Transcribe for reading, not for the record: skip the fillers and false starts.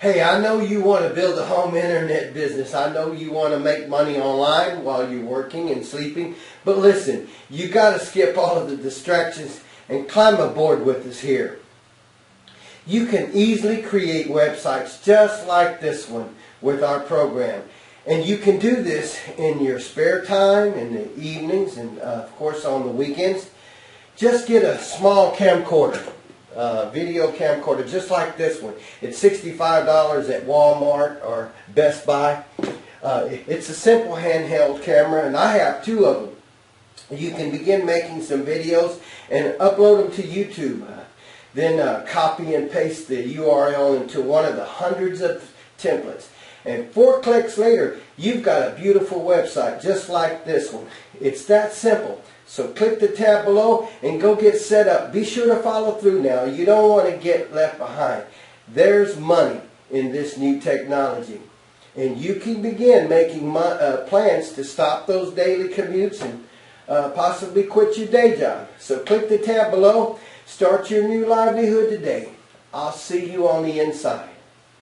Hey, I know you want to build a home internet business. I know you want to make money online while you're working and sleeping. But listen, you got to skip all of the distractions and climb aboard with us here. You can easily create websites just like this one with our program. And you can do this in your spare time, in the evenings, and of course on the weekends. Just get a small camcorder. Video camcorder just like this one. It's $65 at Walmart or Best Buy. It's a simple handheld camera, and I have two of them. You can begin making some videos and upload them to YouTube. Then copy and paste the URL into one of the hundreds of templates. And 4 clicks later, you've got a beautiful website just like this one. It's that simple. So click the tab below and go get set up. Be sure to follow through now. You don't want to get left behind. There's money in this new technology. And you can begin making plans to stop those daily commutes and possibly quit your day job. So click the tab below. Start your new livelihood today. I'll see you on the inside.